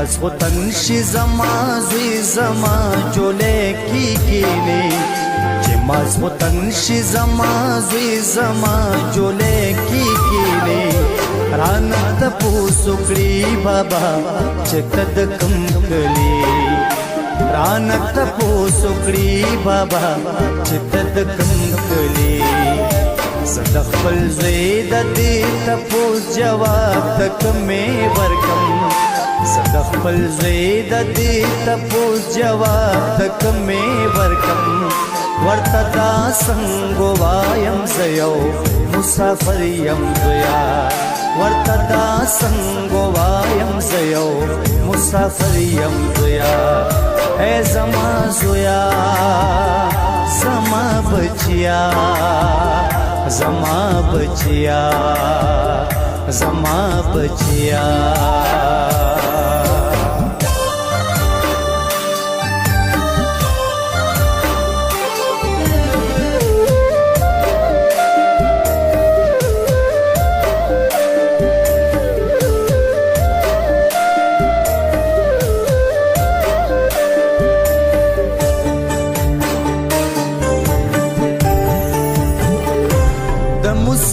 ماسخوتن شي زما زوی زما جولې کیږي چې ماسخوتن شي زما زوی زما جولې کیږي رانه ته پوسوکړي بابا چې تد کم کلی رانه ته پوسوکړي بابا چې تد کم کلی زد خپل زوی د دې تپوس جواب تک مې ورکم زد خپل زوی د دې تپوس جواب تک مې ورکم ورته دا څنګه وایم زه یو مسافر یم زویا ورته دا څنګه وایم زه یو مسافر یم زویا اے زما زویا زما بچیا زما بچیا زما بچیا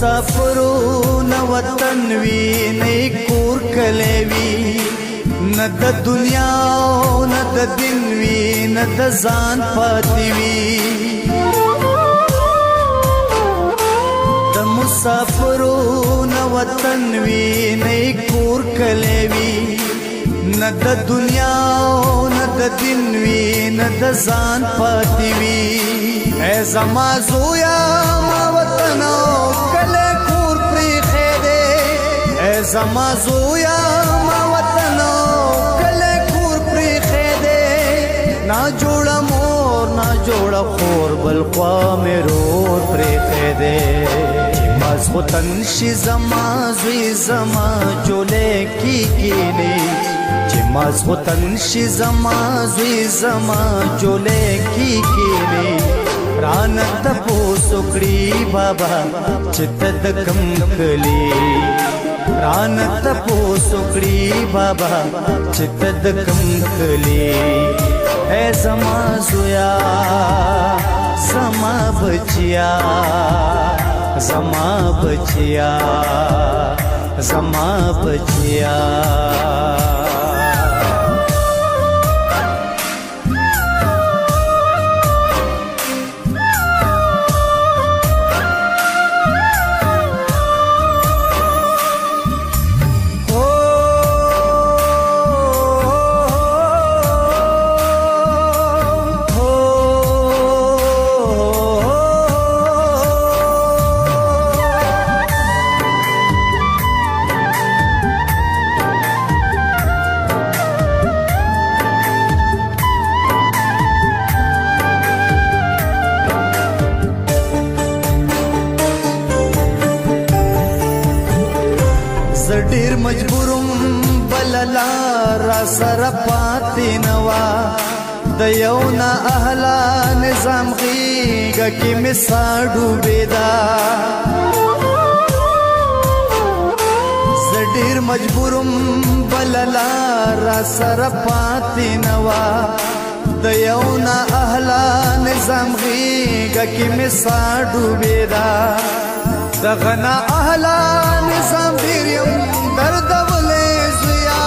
مسافرون وطن وی نه کور کلی وی نه د دنیا او نه د دین وی نه د ځان پاتې وی د مسافرون وطن وی نه کور کلی وی نه د دنیا او نه د دین وی نه د ځان پاتې وی اے زما زویا ما وطن زما زویا ما وطن کله کور پرې خېده نا جوړه مور نا جوړه خور بل خوا مې رور پرې خېده ماسخوتن شي زما زوی زما جولې کیږي چې ماسخوتن شي زما زوی زما جولې کیږي رانه ته پوسوکړي بابا چې تد کم کلی رانه ته پوسوکړي بابا چې تد کم کلی اے زما زویا زما بچیا زما بچیا زما بچیا ډیر مجبورم بللا را سره پاتې نوا د یو نه اهلا نظام غیږه کې مې سا ډوبېدا زه ډیر مجبورم بللا را سره پاتې نوا د یو نه اهلا نظام غیږه کې مې سا ډوبېدا دغه نه اهلا نظام ډیر یم درد ولې زویا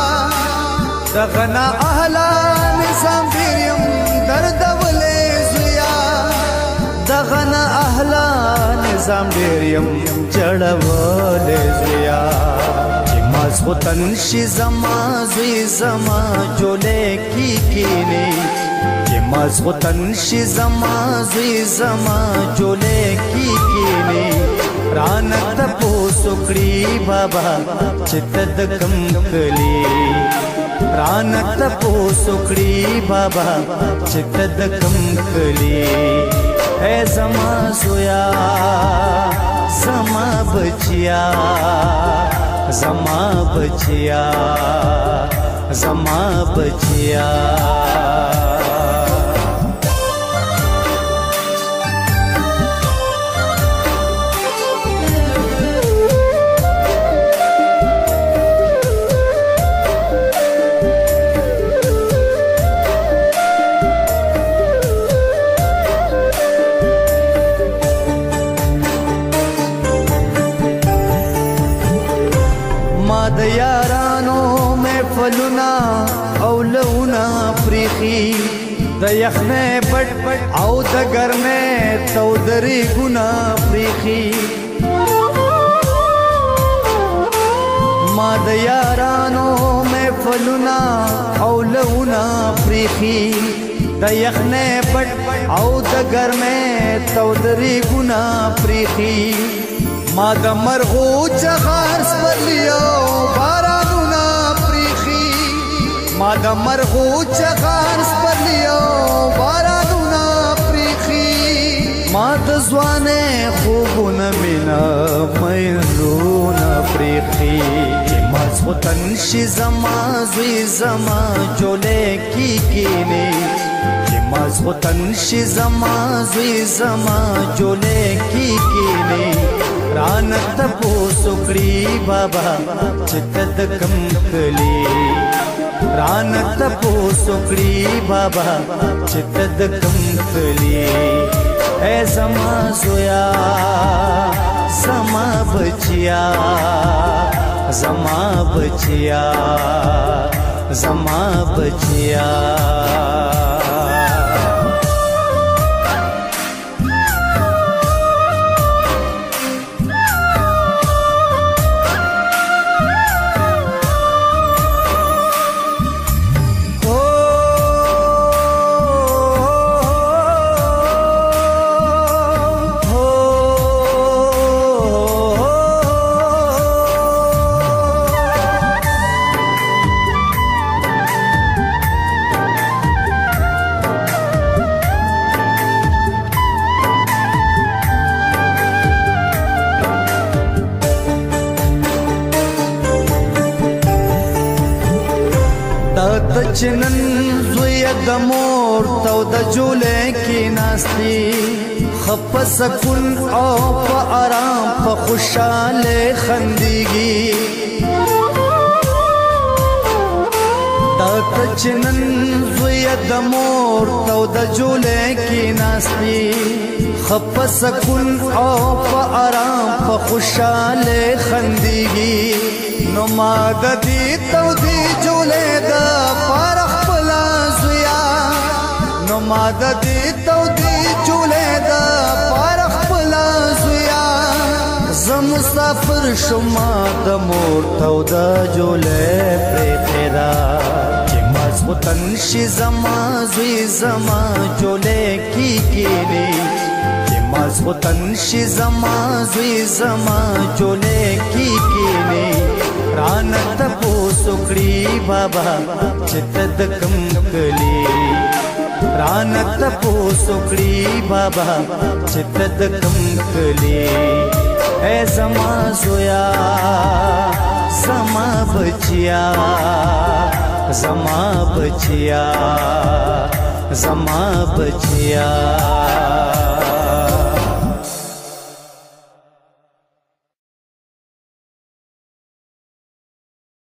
دغه نه اهلا نظام ډیر یم درد ولې زویا دغه نه اهلا نظام ډیر یم چړولې زویا چې ماسخوتن شي زما زوی زما جولې کیږي چې ماسخوتن شي زما زوی زما جولې کیږي رانه ته پوسوکړي بابا چې تد کم کلی رانه ته پوسوکړي بابا چې تد کم کلی اے زما زویا زما بچیا زما بچیا زما بچیا د یارانو محفلونه او لونه پریخي د یخنې پټ او د ګرمې تودري ګنا پریخي ما د یارانو محفلونه او لونه پریخي د یخنې پټ او د ګرمې تودري ګنا پریخي ما د مرغو چغار سپرلیو بارانونه پریخي ما د مرغو چغار سپرلیو بارانونه پریخي ما د ځوانې خوبونه مینا مینونه پریخي چې ماخوتن شي زما زوی زما جولې کی کینې ماخوتن شي زما زوی زما جولې کی کینې رانت پوسو کړي بابا چې تد کم کلی رانت پوسو کړي بابا چې تد کم کلی اے زما زویا زما بچیا زما بچیا زما بچیا چنن زوی د مور تو د جولې کې ناشتي خپ سکون او په آرام په خوشاله خندېږي د چنن زوی د مور تو د جولې کې ناشتي خپ سکون او په آرام په خوشاله خندېږي نو ما د دې تو دې جولې د فرح پلا زویا نو ما د دې تو دې جولې د فرح پلا زویا زم مسافر شما د مور تو د جولې پر پیدا چې ماخوتن شي زما زوی زما جولې کی کینې ماخوتن شي زما زوی زما جولې کی کینې رانت پوسو کړي بابا چې تد کم کلی رانت پوسو کړي بابا چې تد کم کلی اے زما زویا زما بچیا زما بچیا زما بچیا